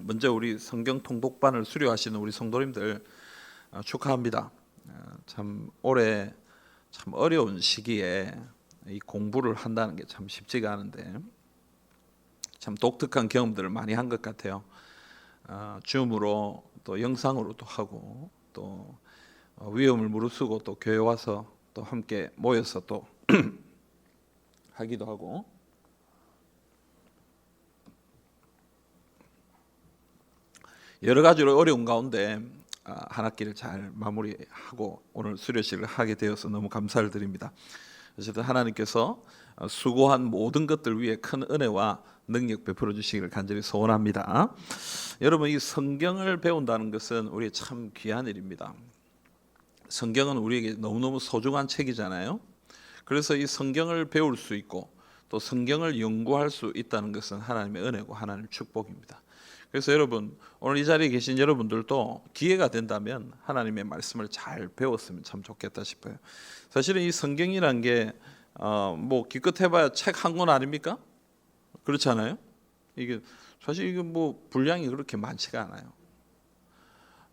먼저 우리 성경 통독반을 수료하시는 우리 성도님들 축하합니다. 참 올해 참 어려운 시기에 이 공부를 한다는 게 참 쉽지가 않은데 참 독특한 경험들을 많이 한 것 같아요. 줌으로 또 영상으로도 하고 또 위험을 무릅쓰고 또 교회 와서 또 함께 모여서 또 하기도 하고 여러 가지로 어려운 가운데 한 학기를 잘 마무리하고 오늘 수료식을 하게 되어서 너무 감사를 드립니다. 어쨌든 하나님께서 수고한 모든 것들 위에 큰 은혜와 능력 베풀어 주시기를 간절히 소원합니다. 여러분, 이 성경을 배운다는 것은 우리의 참 귀한 일입니다. 성경은 우리에게 너무너무 소중한 책이잖아요. 그래서 이 성경을 배울 수 있고 또 성경을 연구할 수 있다는 것은 하나님의 은혜고 하나님의 축복입니다. 그래서 여러분, 오늘 이 자리에 계신 여러분들도 기회가 된다면 하나님의 말씀을 잘 배웠으면 참 좋겠다 싶어요. 사실은 이 성경이란 게 뭐 기껏 해봐야 책 한 권 아닙니까? 그렇잖아요. 이게 사실 이게 뭐 분량이 그렇게 많지가 않아요.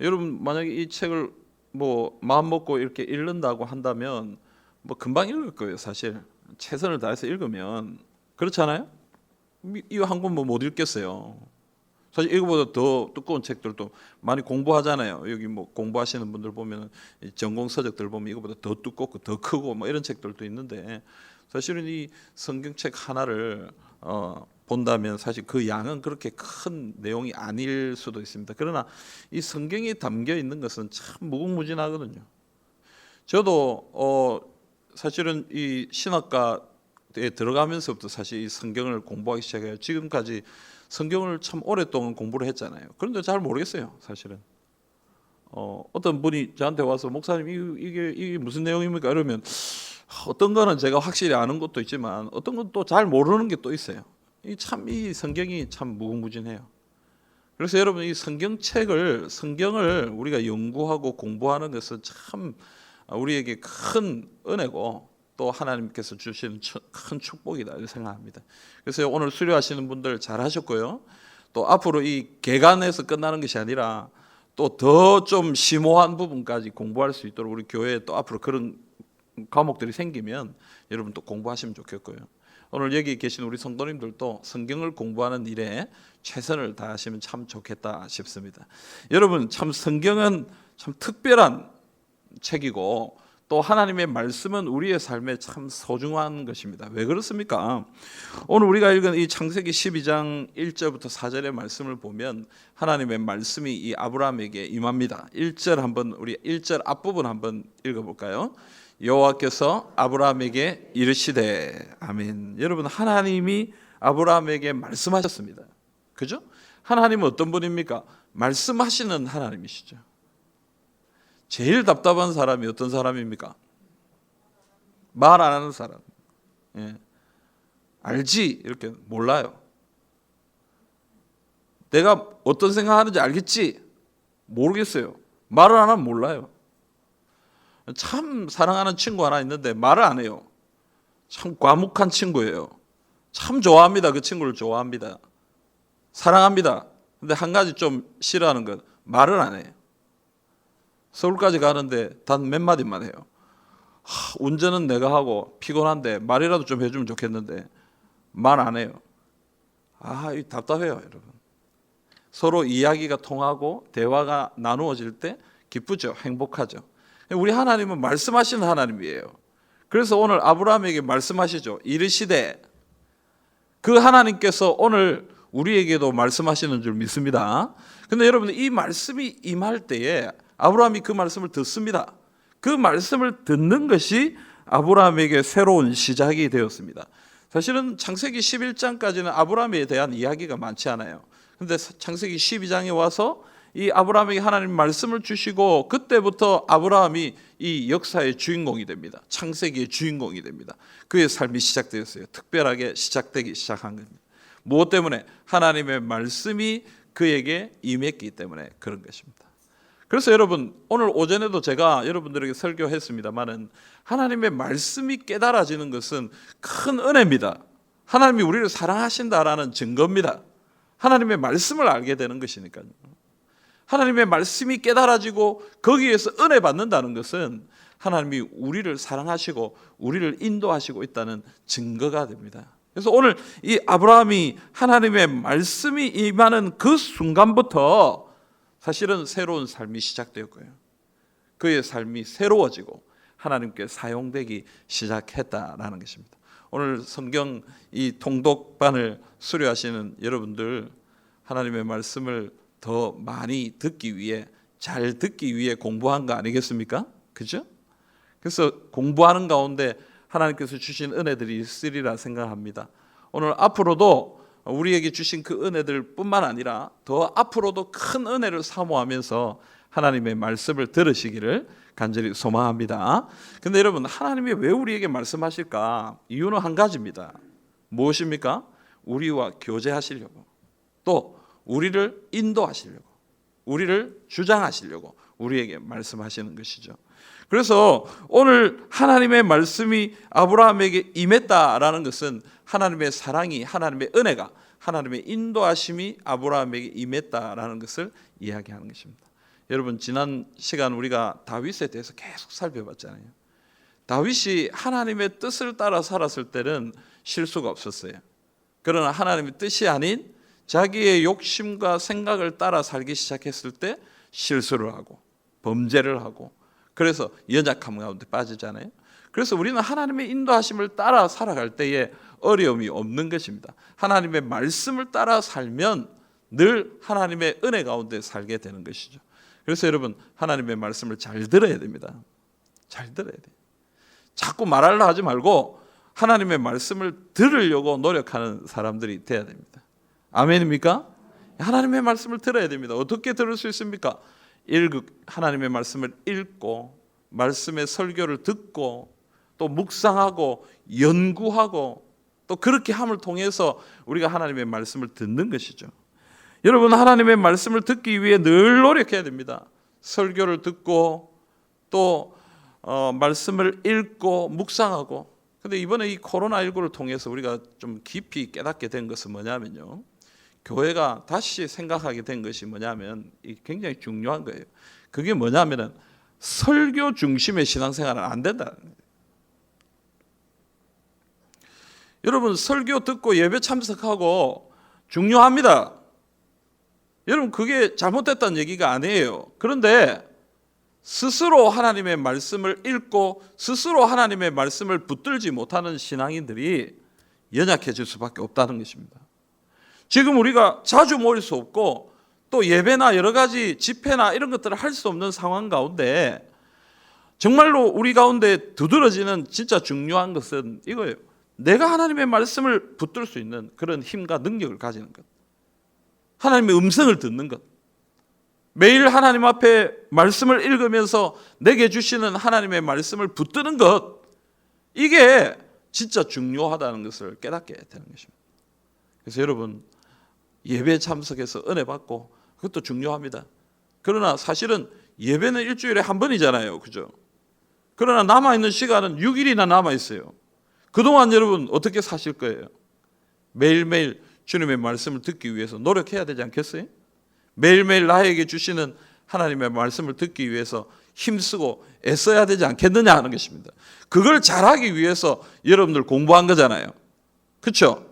여러분, 만약에 이 책을 뭐 마음 먹고 이렇게 읽는다고 한다면 뭐 금방 읽을 거예요. 사실 최선을 다해서 읽으면. 그렇잖아요. 이 한 권 뭐 못 읽겠어요. 사실 이거보다 더 두꺼운 책들도 많이 공부하잖아요. 여기 뭐 공부하시는 분들 보면 전공 서적들 보면 이거보다 더 두껍고 더 크고 뭐 이런 책들도 있는데 사실은 이 성경책 하나를 본다면 사실 그 양은 그렇게 큰 내용이 아닐 수도 있습니다. 그러나 이 성경에 담겨 있는 것은 참 무궁무진하거든요. 저도 사실은 이 신학과에 들어가면서부터 사실 이 성경을 공부하기 시작해요. 지금까지 성경을 참 오랫동안 공부를 했잖아요. 그런데 잘 모르겠어요, 사실은. 어떤 분이 저한테 와서 목사님 이게 무슨 내용입니까? 이러면 어떤 거는 제가 확실히 아는 것도 있지만 어떤 건 또 잘 모르는 게 또 있어요. 이 성경이 참 무궁무진해요. 그래서 여러분, 이 성경을 우리가 연구하고 공부하는 것은 참 우리에게 큰 은혜고 또 하나님께서 주시는 큰 축복이다 이렇게 생각합니다. 그래서 오늘 수료하시는 분들 잘하셨고요. 또 앞으로 이 개간에서 끝나는 것이 아니라 또 더 좀 심오한 부분까지 공부할 수 있도록 우리 교회에 또 앞으로 그런 과목들이 생기면 여러분 또 공부하시면 좋겠고요. 오늘 여기 계신 우리 성도님들도 성경을 공부하는 일에 최선을 다하시면 참 좋겠다 싶습니다. 여러분, 참 성경은 참 특별한 책이고 또 하나님의 말씀은 우리의 삶에 참 소중한 것입니다. 왜 그렇습니까? 오늘 우리가 읽은 이 창세기 12장 1절부터 4절의 말씀을 보면 하나님의 말씀이 이 아브라함에게 임합니다. 1절 한번 우리 1절 앞부분 한번 읽어볼까요? 여호와께서 아브라함에게 이르시되. 아멘. 여러분, 하나님이 아브라함에게 말씀하셨습니다. 그죠? 하나님은 어떤 분입니까? 말씀하시는 하나님이시죠. 제일 답답한 사람이 어떤 사람입니까? 말 안 하는 사람. 알지? 이렇게 몰라요. 내가 어떤 생각하는지 알겠지? 모르겠어요. 말을 안 하면 몰라요. 참 사랑하는 친구 하나 있는데 말을 안 해요. 참 과묵한 친구예요. 참 좋아합니다. 그 친구를 좋아합니다. 사랑합니다. 근데 한 가지 좀 싫어하는 건 말을 안 해요. 서울까지 가는데 단 몇 마디만 해요. 운전은 내가 하고 피곤한데 말이라도 좀 해주면 좋겠는데 말 안 해요. 답답해요, 여러분. 서로 이야기가 통하고 대화가 나누어질 때 기쁘죠, 행복하죠. 우리 하나님은 말씀하시는 하나님이에요. 그래서 오늘 아브라함에게 말씀하시죠. 이르시되. 그 하나님께서 오늘 우리에게도 말씀하시는 줄 믿습니다. 근데 여러분, 이 말씀이 임할 때에 아브라함이 그 말씀을 듣습니다. 그 말씀을 듣는 것이 아브라함에게 새로운 시작이 되었습니다. 사실은 창세기 11장까지는 아브라함에 대한 이야기가 많지 않아요. 그런데 창세기 12장에 와서 이 아브라함에게 하나님 말씀을 주시고 그때부터 아브라함이 이 역사의 주인공이 됩니다. 창세기의 주인공이 됩니다. 그의 삶이 시작되었어요. 특별하게 시작되기 시작한 겁니다. 무엇 때문에? 하나님의 말씀이 그에게 임했기 때문에 그런 것입니다. 그래서 여러분, 오늘 오전에도 제가 여러분들에게 설교했습니다마는 하나님의 말씀이 깨달아지는 것은 큰 은혜입니다. 하나님이 우리를 사랑하신다라는 증거입니다. 하나님의 말씀을 알게 되는 것이니까요. 하나님의 말씀이 깨달아지고 거기에서 은혜 받는다는 것은 하나님이 우리를 사랑하시고 우리를 인도하시고 있다는 증거가 됩니다. 그래서 오늘 이 아브라함이 하나님의 말씀이 임하는 그 순간부터 사실은 새로운 삶이 시작되었고요. 그의 삶이 새로워지고 하나님께 사용되기 시작했다라는 것입니다. 오늘 성경 이 통독반을 수료하시는 여러분들, 하나님의 말씀을 더 많이 듣기 위해, 잘 듣기 위해 공부한 거 아니겠습니까? 그죠? 그래서 공부하는 가운데 하나님께서 주신 은혜들이 있으리라 생각합니다. 오늘 앞으로도 우리에게 주신 그 은혜들 뿐만 아니라 더 앞으로도 큰 은혜를 사모하면서 하나님의 말씀을 들으시기를 간절히 소망합니다. 근데 여러분, 하나님이 왜 우리에게 말씀하실까? 이유는 한 가지입니다. 무엇입니까? 우리와 교제하시려고, 또 우리를 인도하시려고, 우리를 주장하시려고 우리에게 말씀하시는 것이죠. 그래서 오늘 하나님의 말씀이 아브라함에게 임했다라는 것은 하나님의 사랑이, 하나님의 은혜가, 하나님의 인도하심이 아브라함에게 임했다라는 것을 이야기하는 것입니다. 여러분, 지난 시간 우리가 다윗에 대해서 계속 살펴봤잖아요. 다윗이 하나님의 뜻을 따라 살았을 때는 실수가 없었어요. 그러나 하나님의 뜻이 아닌 자기의 욕심과 생각을 따라 살기 시작했을 때 실수를 하고 범죄를 하고, 그래서 연약함 가운데 빠지잖아요. 그래서 우리는 하나님의 인도하심을 따라 살아갈 때에 어려움이 없는 것입니다. 하나님의 말씀을 따라 살면 늘 하나님의 은혜 가운데 살게 되는 것이죠. 그래서 여러분, 하나님의 말씀을 잘 들어야 됩니다. 잘 들어야 돼요. 자꾸 말하려 하지 말고 하나님의 말씀을 들으려고 노력하는 사람들이 돼야 됩니다. 아멘입니까? 하나님의 말씀을 들어야 됩니다. 어떻게 들을 수 있습니까? 하나님의 말씀을 읽고, 말씀의 설교를 듣고, 또 묵상하고 연구하고, 또 그렇게 함을 통해서 우리가 하나님의 말씀을 듣는 것이죠. 여러분, 하나님의 말씀을 듣기 위해 늘 노력해야 됩니다. 설교를 듣고, 또 말씀을 읽고 묵상하고. 근데 이번에 이 코로나19를 통해서 우리가 좀 깊이 깨닫게 된 것은 뭐냐면요, 교회가 다시 생각하게 된 것이 뭐냐면, 굉장히 중요한 거예요. 그게 뭐냐면은 설교 중심의 신앙생활은 안 된다. 여러분, 설교 듣고 예배 참석하고 중요합니다. 여러분, 그게 잘못됐다는 얘기가 아니에요. 그런데 스스로 하나님의 말씀을 읽고 스스로 하나님의 말씀을 붙들지 못하는 신앙인들이 연약해질 수밖에 없다는 것입니다. 지금 우리가 자주 모일 수 없고, 또 예배나 여러 가지 집회나 이런 것들을 할 수 없는 상황 가운데 정말로 우리 가운데 두드러지는 진짜 중요한 것은 이거예요. 내가 하나님의 말씀을 붙들 수 있는 그런 힘과 능력을 가지는 것, 하나님의 음성을 듣는 것, 매일 하나님 앞에 말씀을 읽으면서 내게 주시는 하나님의 말씀을 붙드는 것, 이게 진짜 중요하다는 것을 깨닫게 되는 것입니다. 그래서 여러분, 예배 참석해서 은혜 받고 그것도 중요합니다. 그러나 사실은 예배는 일주일에 한 번이잖아요. 그죠? 그러나 남아있는 시간은 6일이나 남아있어요. 그동안 여러분 어떻게 사실 거예요? 매일매일 주님의 말씀을 듣기 위해서 노력해야 되지 않겠어요? 매일매일 나에게 주시는 하나님의 말씀을 듣기 위해서 힘쓰고 애써야 되지 않겠느냐 하는 것입니다. 그걸 잘하기 위해서 여러분들 공부한 거잖아요. 그렇죠?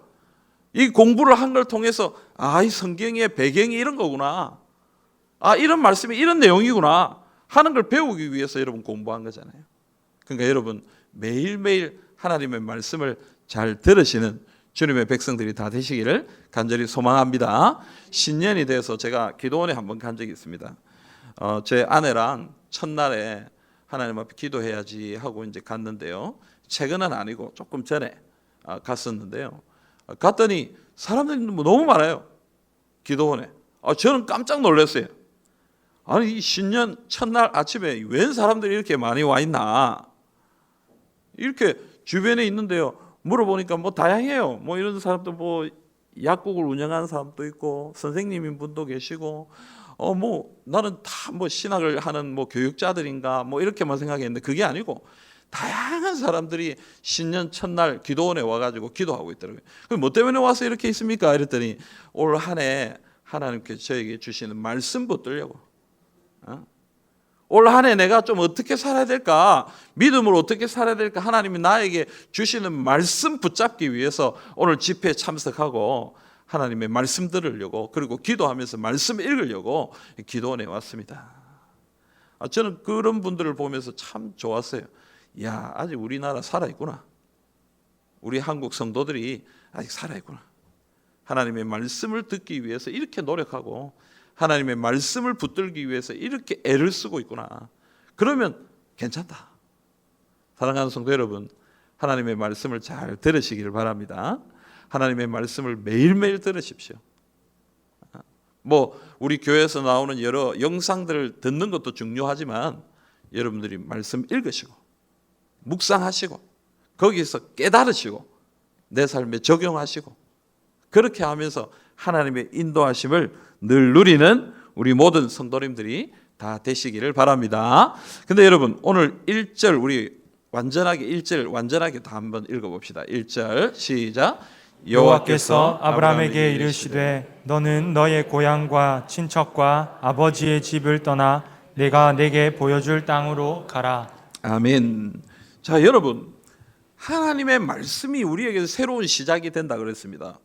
이 공부를 한 걸 통해서 이 성경의 배경이 이런 거구나, 이런 말씀이 이런 내용이구나 하는 걸 배우기 위해서 여러분 공부한 거잖아요. 그러니까 여러분, 매일매일 하나님의 말씀을 잘 들으시는 주님의 백성들이 다 되시기를 간절히 소망합니다. 신년이 돼서 제가 기도원에 한번 간 적이 있습니다. 제 아내랑 첫날에 하나님 앞에 기도해야지 하고 이제 갔는데요. 최근은 아니고 조금 전에 갔었는데요. 갔더니 사람들이 너무 많아요. 기도원에. 저는 깜짝 놀랐어요. 아니, 이 신년 첫날 아침에 웬 사람들이 이렇게 많이 와 있나, 이렇게 주변에 있는데요. 물어보니까 뭐 다양해요. 뭐 이런 사람도 뭐 약국을 운영하는 사람도 있고, 선생님인 분도 계시고, 뭐 나는 다 뭐 신학을 하는 뭐 교육자들인가 뭐 이렇게만 생각했는데 그게 아니고 다양한 사람들이 신년 첫날 기도원에 와가지고 기도하고 있더라고요. 그럼 뭐 때문에 와서 이렇게 있습니까? 이랬더니 올 한 해 하나님께서 저에게 주시는 말씀 붙들려고. 올 한 해 내가 좀 어떻게 살아야 될까? 믿음으로 어떻게 살아야 될까? 하나님이 나에게 주시는 말씀 붙잡기 위해서 오늘 집회에 참석하고 하나님의 말씀 들으려고, 그리고 기도하면서 말씀 읽으려고 기도원에 왔습니다. 저는 그런 분들을 보면서 참 좋았어요. 야, 아직 우리나라 살아있구나. 우리 한국 성도들이 아직 살아있구나. 하나님의 말씀을 듣기 위해서 이렇게 노력하고 하나님의 말씀을 붙들기 위해서 이렇게 애를 쓰고 있구나. 그러면 괜찮다. 사랑하는 성도 여러분, 하나님의 말씀을 잘 들으시기를 바랍니다. 하나님의 말씀을 매일매일 들으십시오. 뭐 우리 교회에서 나오는 여러 영상들을 듣는 것도 중요하지만 여러분들이 말씀 읽으시고 묵상하시고 거기서 깨달으시고 내 삶에 적용하시고 그렇게 하면서 하나님의 인도하심을 늘 누리는 우리 모든 성도님들이 다 되시기를 바랍니다. 근데 여러분, 오늘 1절 우리 완전하게 다 한번 읽어봅시다. 1절 시작. 여호와께서 아브라함에게 이르시되 너는 너의 고향과 친척과 아버지의 집을 떠나 내가 내게 보여줄 땅으로 가라. 아멘. 자, 여러분, 하나님의 말씀이 우리에게 새로운 시작이 된다 그랬습니다.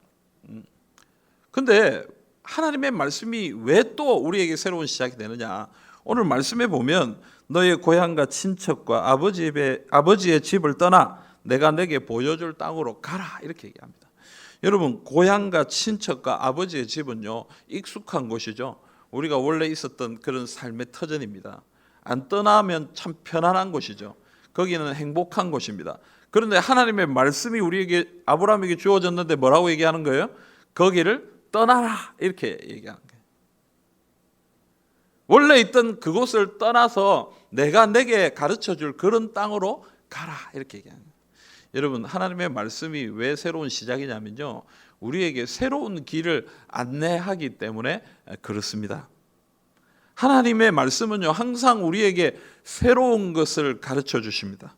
근데 하나님의 말씀이 왜 또 우리에게 새로운 시작이 되느냐? 오늘 말씀에 보면 너의 고향과 친척과 아버지의 집을 떠나 내가 내게 보여줄 땅으로 가라, 이렇게 얘기합니다. 여러분, 고향과 친척과 아버지의 집은요, 익숙한 곳이죠. 우리가 원래 있었던 그런 삶의 터전입니다. 안 떠나면 참 편안한 곳이죠. 거기는 행복한 곳입니다. 그런데 하나님의 말씀이 우리에게, 아브라함에게 주어졌는데 뭐라고 얘기하는 거예요? 거기를 떠나라, 이렇게 얘기하는 거예요. 원래 있던 그곳을 떠나서 내가 내게 가르쳐줄 그런 땅으로 가라, 이렇게 얘기하는 거예요. 여러분, 하나님의 말씀이 왜 새로운 시작이냐면요, 우리에게 새로운 길을 안내하기 때문에 그렇습니다. 하나님의 말씀은요, 항상 우리에게 새로운 것을 가르쳐 주십니다.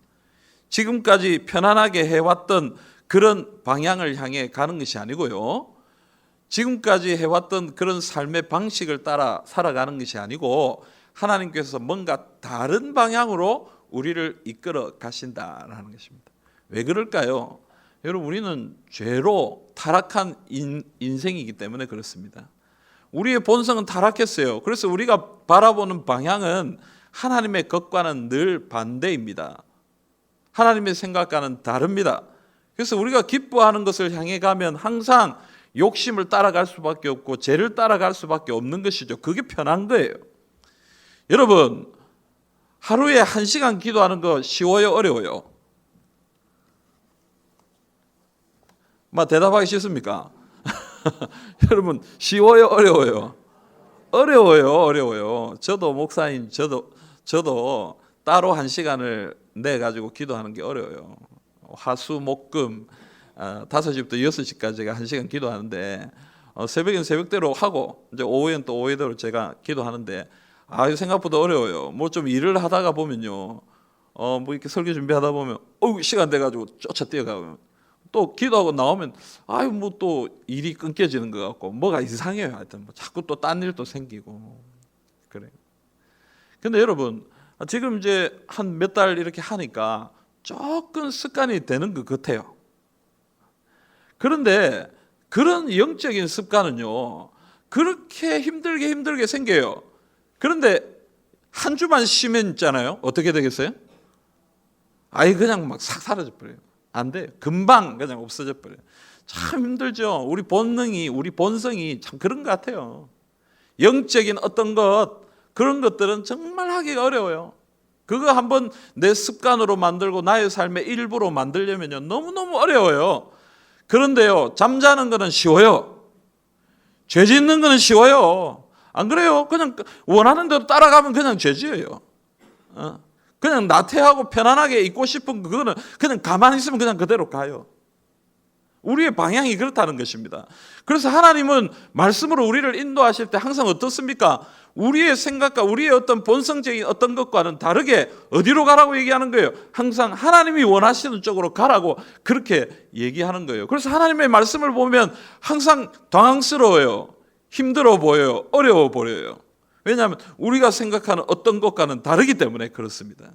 지금까지 편안하게 해왔던 그런 방향을 향해 가는 것이 아니고요, 지금까지 해왔던 그런 삶의 방식을 따라 살아가는 것이 아니고 하나님께서 뭔가 다른 방향으로 우리를 이끌어 가신다라는 것입니다. 왜 그럴까요? 여러분, 우리는 죄로 타락한 인생이기 때문에 그렇습니다. 우리의 본성은 타락했어요. 그래서 우리가 바라보는 방향은 하나님의 것과는 늘 반대입니다. 하나님의 생각과는 다릅니다. 그래서 우리가 기뻐하는 것을 향해 가면 항상 욕심을 따라갈 수밖에 없고 죄를 따라갈 수밖에 없는 것이죠. 그게 편한 거예요. 여러분, 하루에 1시간 기도하는 거 쉬워요, 어려워요? 대답하기 싫습니까? 여러분, 쉬워요, 어려워요? 어려워요. 저도 목사님, 저도 따로 1시간을 내 가지고 기도하는 게 어려워요. 화수 목금 5시부터 6시까지 제가 1시간 기도하는데, 새벽엔 새벽대로 하고 이제 오후엔 또 오후대로 제가 기도하는데, 생각보다 어려워요. 뭐 좀 일을 하다가 보면요, 뭐 이렇게 설교 준비하다 보면 시간 돼 가지고 쫓아 뛰어가면 또 기도하고 나오면 뭐 또 일이 끊겨지는 것 같고 뭐가 이상해요. 하여튼 뭐 자꾸 또 딴 일도 생기고 그래요. 근데 여러분, 지금 이제 한 몇 달 이렇게 하니까 조금 습관이 되는 것 같아요. 그런데 그런 영적인 습관은요, 그렇게 힘들게 생겨요. 그런데 한 주만 쉬면 있잖아요, 어떻게 되겠어요? 그냥 막 싹 사라져 버려요. 안 돼요. 금방 그냥 없어져 버려요. 참 힘들죠. 우리 본성이 참 그런 것 같아요. 영적인 어떤 그런 것들은 정말 하기가 어려워요. 그거 한번 내 습관으로 만들고 나의 삶의 일부로 만들려면요, 너무너무 어려워요. 그런데요, 잠자는 거는 쉬워요. 죄 짓는 거는 쉬워요. 안 그래요? 그냥 원하는 대로 따라가면 그냥 죄지어요. 그냥 나태하고 편안하게 있고 싶은 그거는 그냥 가만히 있으면 그냥 그대로 가요. 우리의 방향이 그렇다는 것입니다. 그래서 하나님은 말씀으로 우리를 인도하실 때 항상 어떻습니까? 우리의 생각과 우리의 어떤 본성적인 어떤 것과는 다르게 어디로 가라고 얘기하는 거예요? 항상 하나님이 원하시는 쪽으로 가라고 그렇게 얘기하는 거예요. 그래서 하나님의 말씀을 보면 항상 당황스러워요. 힘들어 보여요. 어려워 보여요. 왜냐하면 우리가 생각하는 어떤 것과는 다르기 때문에 그렇습니다.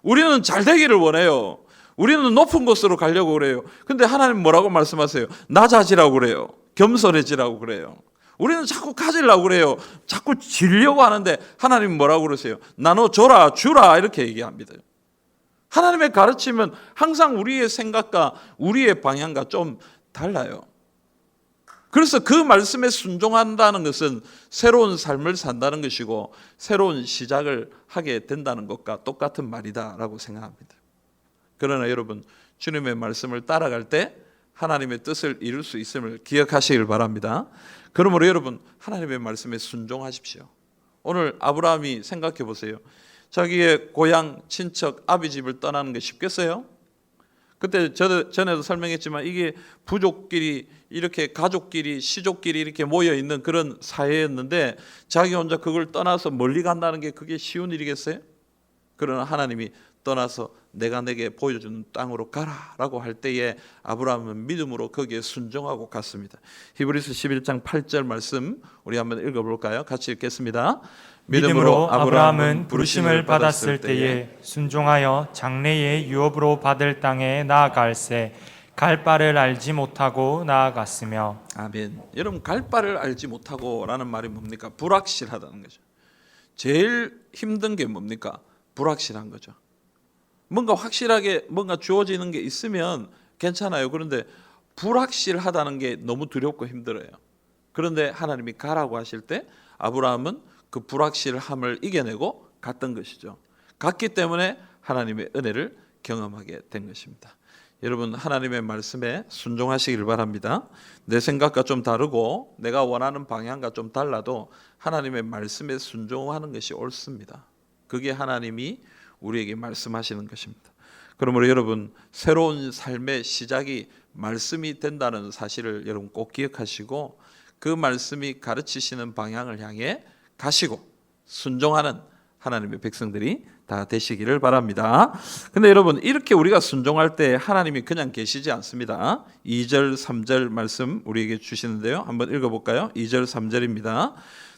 우리는 잘 되기를 원해요. 우리는 높은 곳으로 가려고 그래요. 근데 하나님 뭐라고 말씀하세요? 낮아지라고 그래요. 겸손해지라고 그래요. 우리는 자꾸 가지려고 그래요. 자꾸 지려고 하는데 하나님 뭐라고 그러세요? 나눠줘라, 주라 이렇게 얘기합니다. 하나님의 가르침은 항상 우리의 생각과 우리의 방향과 좀 달라요. 그래서 그 말씀에 순종한다는 것은 새로운 삶을 산다는 것이고 새로운 시작을 하게 된다는 것과 똑같은 말이다라고 생각합니다. 그러나 여러분, 주님의 말씀을 따라갈 때 하나님의 뜻을 이룰 수 있음을 기억하시길 바랍니다. 그러므로 여러분, 하나님의 말씀에 순종하십시오. 오늘 아브라함이 생각해 보세요. 자기의 고향, 친척, 아비 집을 떠나는 게 쉽겠어요? 그때 전에도 설명했지만 이게 부족끼리 이렇게 가족끼리 시족끼리 이렇게 모여 있는 그런 사회였는데 자기 혼자 그걸 떠나서 멀리 간다는 게 그게 쉬운 일이겠어요? 그러나 하나님이 떠나서 내가 내게 보여주는 땅으로 가라라고 할 때에 아브라함은 믿음으로 거기에 순종하고 갔습니다. 히브리서 11장 8절 말씀 우리 한번 읽어볼까요? 같이 읽겠습니다. 믿음으로 아브라함은 부르심을 받았을 때에 순종하여 장래의 유업으로 받을 땅에 나아갈새 갈 바를 알지 못하고 나아갔으며. 아멘. 여러분, 갈 바를 알지 못하고라는 말이 뭡니까? 불확실하다는 거죠. 제일 힘든 게 뭡니까? 불확실한 거죠. 뭔가 확실하게 뭔가 주어지는 게 있으면 괜찮아요. 그런데 불확실하다는 게 너무 두렵고 힘들어요. 그런데 하나님이 가라고 하실 때 아브라함은 그 불확실함을 이겨내고 갔던 것이죠. 갔기 때문에 하나님의 은혜를 경험하게 된 것입니다. 여러분, 하나님의 말씀에 순종하시길 바랍니다. 내 생각과 좀 다르고 내가 원하는 방향과 좀 달라도 하나님의 말씀에 순종하는 것이 옳습니다. 그게 하나님이 우리에게 말씀하시는 것입니다. 그러므로 여러분, 새로운 삶의 시작이 말씀이 된다는 사실을 여러분 꼭 기억하시고 그 말씀이 가르치시는 방향을 향해 가시고 순종하는 하나님의 백성들이 다 되시기를 바랍니다. 근데 여러분, 이렇게 우리가 순종할 때 하나님이 그냥 계시지 않습니다. 2절 3절 말씀 우리에게 주시는데요. 한번 읽어볼까요? 2절 3절입니다.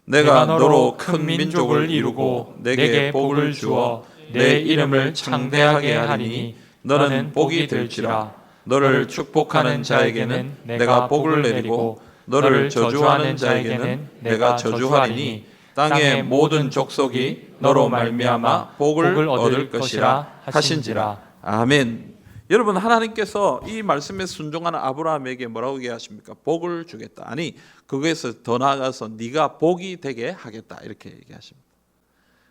내가 너로 큰 민족을 이루고 내게 복을 주어 내 이름을 창대하게 하리니 너는 복이 될지라. 너를 축복하는 자에게는 내가 복을 내리고 너를 저주하는 자에게는 내가 저주하리니 땅의 모든 족속이 너로 말미암아 복을 얻을 것이라 하신지라. 아멘. 여러분, 하나님께서 이 말씀에 순종하는 아브라함에게 뭐라고 얘기하십니까? 복을 주겠다. 아니, 그거에서 더 나아가서 네가 복이 되게 하겠다 이렇게 얘기하십니다.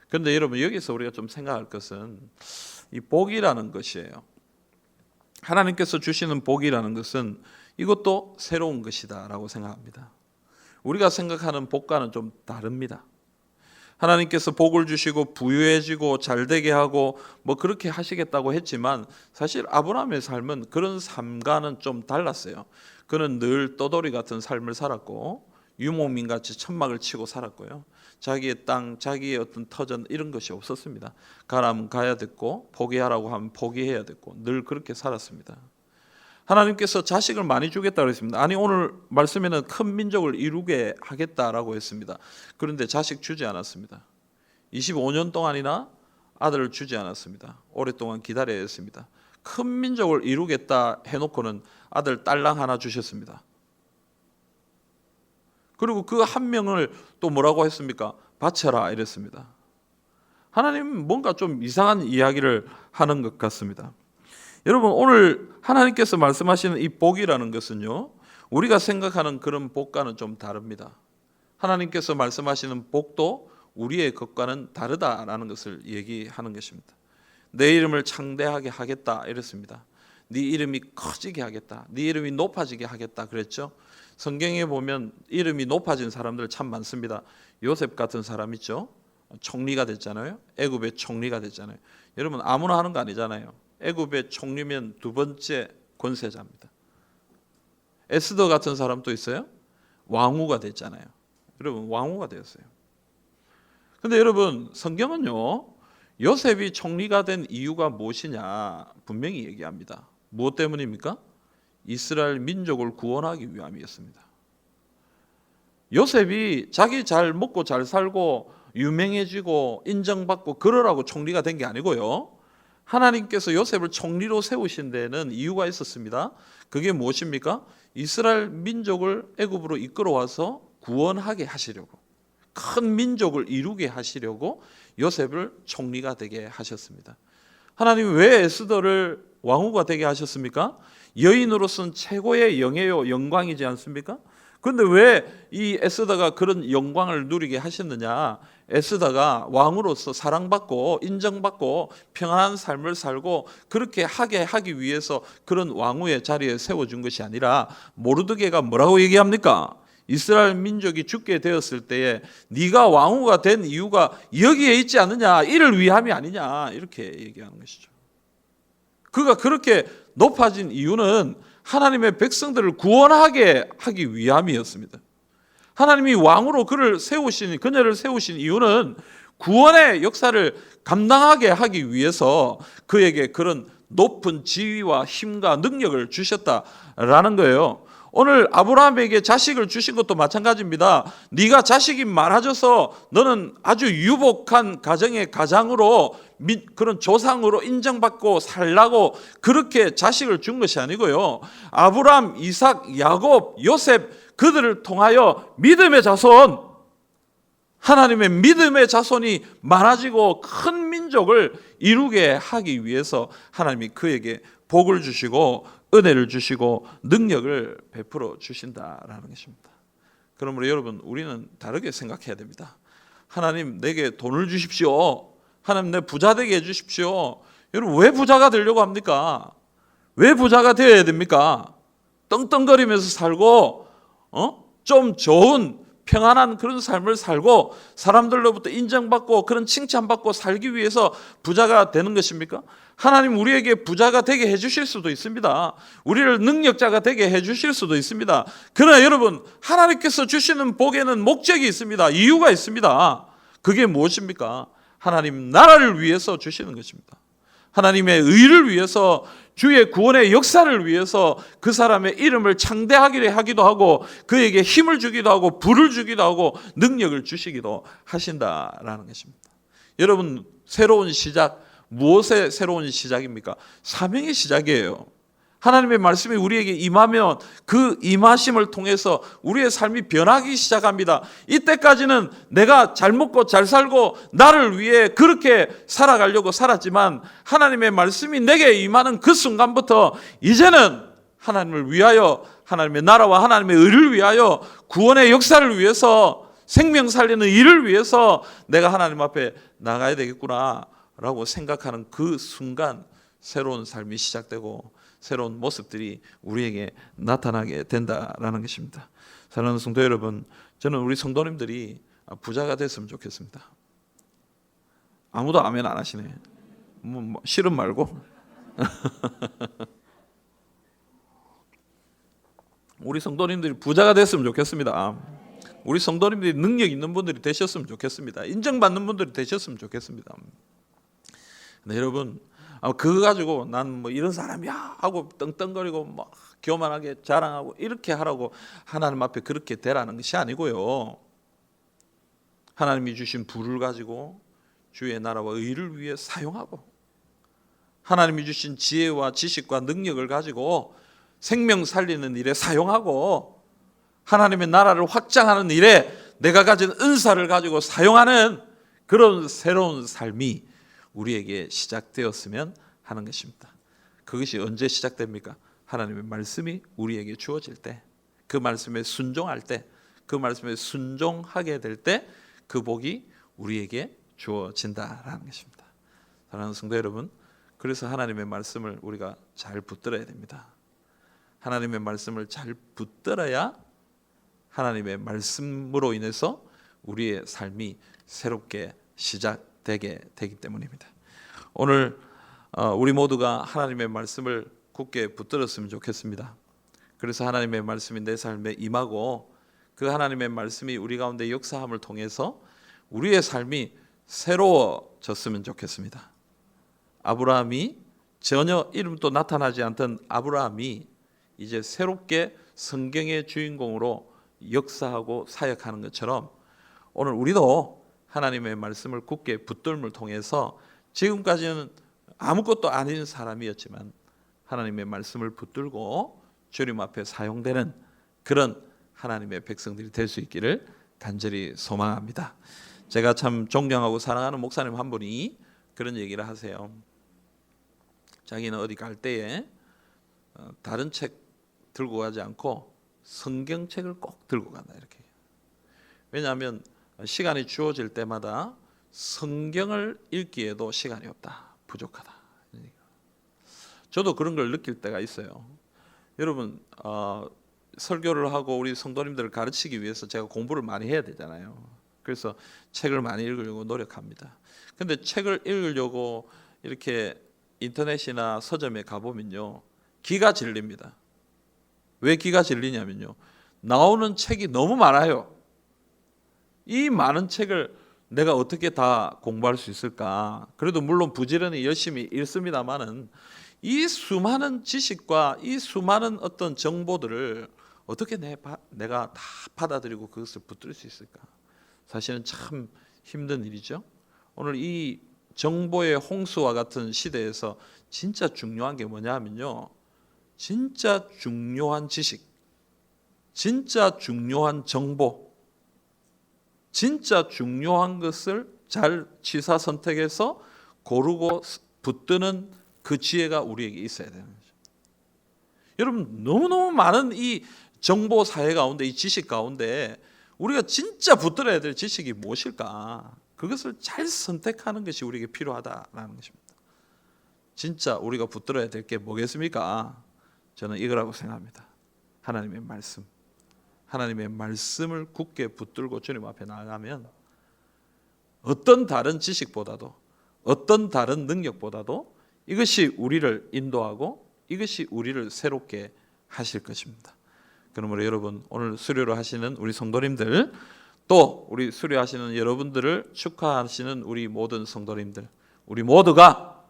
그런데 여러분, 여기서 우리가 좀 생각할 것은 이 복이라는 것이에요. 하나님께서 주시는 복이라는 것은 이것도 새로운 것이다라고 생각합니다. 우리가 생각하는 복과는 좀 다릅니다. 하나님께서 복을 주시고 부유해지고 잘되게 하고 뭐 그렇게 하시겠다고 했지만 사실 아브라함의 삶은 그런 삶과는 좀 달랐어요. 그는 늘 떠돌이 같은 삶을 살았고 유목민같이 천막을 치고 살았고요. 자기의 땅, 자기의 어떤 터전 이런 것이 없었습니다. 가라면 가야 됐고 포기하라고 하면 포기해야 됐고 늘 그렇게 살았습니다. 하나님께서 자식을 많이 주겠다고 했습니다. 아니, 오늘 말씀에는 큰 민족을 이루게 하겠다라고 했습니다. 그런데 자식 주지 않았습니다. 25년 동안이나 아들을 주지 않았습니다. 오랫동안 기다려야 했습니다. 큰 민족을 이루겠다 해놓고는 아들 딸랑 하나 주셨습니다. 그리고 그 한 명을 또 뭐라고 했습니까? 바쳐라 이랬습니다. 하나님은 뭔가 좀 이상한 이야기를 하는 것 같습니다. 여러분, 오늘 하나님께서 말씀하시는 이 복이라는 것은요, 우리가 생각하는 그런 복과는 좀 다릅니다. 하나님께서 말씀하시는 복도 우리의 것과는 다르다라는 것을 얘기하는 것입니다. 내 이름을 창대하게 하겠다 이랬습니다. 네 이름이 커지게 하겠다, 네 이름이 높아지게 하겠다 그랬죠. 성경에 보면 이름이 높아진 사람들 참 많습니다. 요셉 같은 사람 있죠. 총리가 됐잖아요. 애굽의 총리가 됐잖아요. 여러분, 아무나 하는 거 아니잖아요. 애굽의 총리면 두 번째 권세자입니다. 에스더 같은 사람도 있어요. 왕후가 됐잖아요. 여러분 왕후가 되었어요. 근데 여러분 성경은요, 요셉이 총리가 된 이유가 무엇이냐 분명히 얘기합니다. 무엇 때문입니까? 이스라엘 민족을 구원하기 위함이었습니다. 요셉이 자기 잘 먹고 잘 살고 유명해지고 인정받고 그러라고 총리가 된 게 아니고요, 하나님께서 요셉을 총리로 세우신 데는 이유가 있었습니다. 그게 무엇입니까? 이스라엘 민족을 애굽으로 이끌어와서 구원하게 하시려고, 큰 민족을 이루게 하시려고 요셉을 총리가 되게 하셨습니다. 하나님이 왜 에스더를 왕후가 되게 하셨습니까? 여인으로서는 최고의 영예요, 영광이지 않습니까? 그런데 왜 이 에스더가 그런 영광을 누리게 하셨느냐? 에스더가 왕으로서 사랑받고 인정받고 평안한 삶을 살고 그렇게 하기 위해서 그런 왕후의 자리에 세워준 것이 아니라, 모르드게가 뭐라고 얘기합니까? 이스라엘 민족이 죽게 되었을 때에 네가 왕후가 된 이유가 여기에 있지 않느냐, 이를 위함이 아니냐, 이렇게 얘기하는 것이죠. 그가 그렇게 높아진 이유는 하나님의 백성들을 구원하게 하기 위함이었습니다. 하나님이 왕으로 그녀를 세우신 이유는 구원의 역사를 감당하게 하기 위해서 그에게 그런 높은 지위와 힘과 능력을 주셨다라는 거예요. 오늘 아브라함에게 자식을 주신 것도 마찬가지입니다. 네가 자식이 많아져서 너는 아주 유복한 가정의 가장으로, 그런 조상으로 인정받고 살라고 그렇게 자식을 준 것이 아니고요, 아브라함, 이삭, 야곱, 요셉, 그들을 통하여 믿음의 자손, 하나님의 믿음의 자손이 많아지고 큰 민족을 이루게 하기 위해서 하나님이 그에게 복을 주시고 은혜를 주시고 능력을 베풀어 주신다라는 것입니다. 그러므로 여러분, 우리는 다르게 생각해야 됩니다. 하나님 내게 돈을 주십시오. 하나님 내 부자 되게 해주십시오. 여러분 왜 부자가 되려고 합니까? 왜 부자가 되어야 됩니까? 떵떵거리면서 살고 좀 좋은 평안한 그런 삶을 살고 사람들로부터 인정받고 그런 칭찬받고 살기 위해서 부자가 되는 것입니까? 하나님 우리에게 부자가 되게 해주실 수도 있습니다. 우리를 능력자가 되게 해주실 수도 있습니다. 그러나 여러분, 하나님께서 주시는 복에는 목적이 있습니다. 이유가 있습니다. 그게 무엇입니까? 하나님 나라를 위해서 주시는 것입니다. 하나님의 의를 위해서, 주의 구원의 역사를 위해서 그 사람의 이름을 창대하기도 하고 그에게 힘을 주기도 하고 불을 주기도 하고 능력을 주시기도 하신다라는 것입니다. 여러분, 새로운 시작, 무엇의 새로운 시작입니까? 사명의 시작이에요. 하나님의 말씀이 우리에게 임하면 그 임하심을 통해서 우리의 삶이 변하기 시작합니다. 이때까지는 내가 잘 먹고 잘 살고 나를 위해 그렇게 살아가려고 살았지만 하나님의 말씀이 내게 임하는 그 순간부터 이제는 하나님을 위하여, 하나님의 나라와 하나님의 의를 위하여, 구원의 역사를 위해서, 생명 살리는 일을 위해서 내가 하나님 앞에 나가야 되겠구나 라고 생각하는 그 순간 새로운 삶이 시작되고 새로운 모습들이 우리에게 나타나게 된다라는 것입니다. 사랑하는 성도 여러분, 저는 우리 성도님들이 부자가 됐으면 좋겠습니다. 아무도 아멘 안 하시네. 싫음 말고. 우리 성도님들이 부자가 됐으면 좋겠습니다. 우리 성도님들이 능력 있는 분들이 되셨으면 좋겠습니다. 인정받는 분들이 되셨으면 좋겠습니다. 근데 여러분, 그거 가지고 난 뭐 이런 사람이야 하고 떵떵거리고 막 교만하게 자랑하고 이렇게 하라고 하나님 앞에 그렇게 되라는 것이 아니고요, 하나님이 주신 부를 가지고 주의 나라와 의를 위해 사용하고, 하나님이 주신 지혜와 지식과 능력을 가지고 생명 살리는 일에 사용하고, 하나님의 나라를 확장하는 일에 내가 가진 은사를 가지고 사용하는 그런 새로운 삶이 우리에게 시작되었으면 하는 것입니다. 그것이 언제 시작됩니까? 하나님의 말씀이 우리에게 주어질 때, 그 말씀에 순종할 때, 그 말씀에 순종하게 될 때 그 복이 우리에게 주어진다라는 것입니다. 사랑하는 성도 여러분, 그래서 하나님의 말씀을 우리가 잘 붙들어야 됩니다. 하나님의 말씀을 잘 붙들어야 하나님의 말씀으로 인해서 우리의 삶이 새롭게 시작되게 되기 때문입니다. 오늘 우리 모두가 하나님의 말씀을 굳게 붙들었으면 좋겠습니다. 그래서 하나님의 말씀이 내 삶에 임하고 그 하나님의 말씀이 우리 가운데 역사함을 통해서 우리의 삶이 새로워졌으면 좋겠습니다. 아브라함이 전혀 이름도 나타나지 않던 아브라함이 이제 새롭게 성경의 주인공으로 역사하고 사역하는 것처럼 오늘 우리도 하나님의 말씀을 굳게 붙들음을 통해서 지금까지는 아무것도 아닌 사람이었지만 하나님의 말씀을 붙들고 주님 앞에 사용되는 그런 하나님의 백성들이 될 수 있기를 간절히 소망합니다. 제가 참 존경하고 사랑하는 목사님 한 분이 그런 얘기를 하세요. 자기는 어디 갈 때에 다른 책 들고 가지 않고 성경책을 꼭 들고 간다 이렇게. 왜냐하면 시간이 주어질 때마다 성경을 읽기에도 시간이 없다, 부족하다. 저도 그런 걸 느낄 때가 있어요. 여러분 설교를 하고 우리 성도님들을 가르치기 위해서 제가 공부를 많이 해야 되잖아요. 그래서 책을 많이 읽으려고 노력합니다. 근데 책을 읽으려고 이렇게 인터넷이나 서점에 가보면요, 기가 질립니다. 왜 기가 질리냐면요, 나오는 책이 너무 많아요. 이 많은 책을 내가 어떻게 다 공부할 수 있을까? 그래도 물론 부지런히 열심히 읽습니다만은 이 수많은 지식과 이 수많은 어떤 정보들을 어떻게 내가 다 받아들이고 그것을 붙들 수 있을까? 사실은 참 힘든 일이죠. 오늘 이 정보의 홍수와 같은 시대에서 진짜 중요한 게 뭐냐 하면요, 진짜 중요한 지식, 진짜 중요한 정보, 진짜 중요한 것을 잘 취사 선택해서 고르고 붙드는 그 지혜가 우리에게 있어야 되는 거죠. 여러분 너무너무 많은 이 정보 사회 가운데, 이 지식 가운데 우리가 진짜 붙들어야 될 지식이 무엇일까? 그것을 잘 선택하는 것이 우리에게 필요하다라는 것입니다. 진짜 우리가 붙들어야 될 게 뭐겠습니까? 저는 이거라고 생각합니다. 하나님의 말씀. 하나님의 말씀을 굳게 붙들고 주님 앞에 나아가면 어떤 다른 지식보다도, 어떤 다른 능력보다도 이것이 우리를 인도하고 이것이 우리를 새롭게 하실 것입니다. 그러므로 여러분, 오늘 수료를 하시는 우리 성도님들, 또 우리 수료하시는 여러분들을 축하하시는 우리 모든 성도님들, 우리 모두가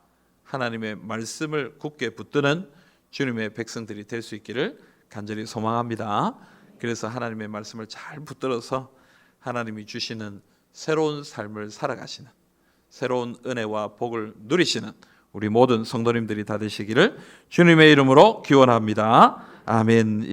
하나님의 말씀을 굳게 붙드는 주님의 백성들이 될 수 있기를 간절히 소망합니다. 그래서 하나님의 말씀을 잘 붙들어서 하나님이 주시는 새로운 삶을 살아가시는, 새로운 은혜와 복을 누리시는 우리 모든 성도님들이 다 되시기를 주님의 이름으로 기원합니다. 아멘.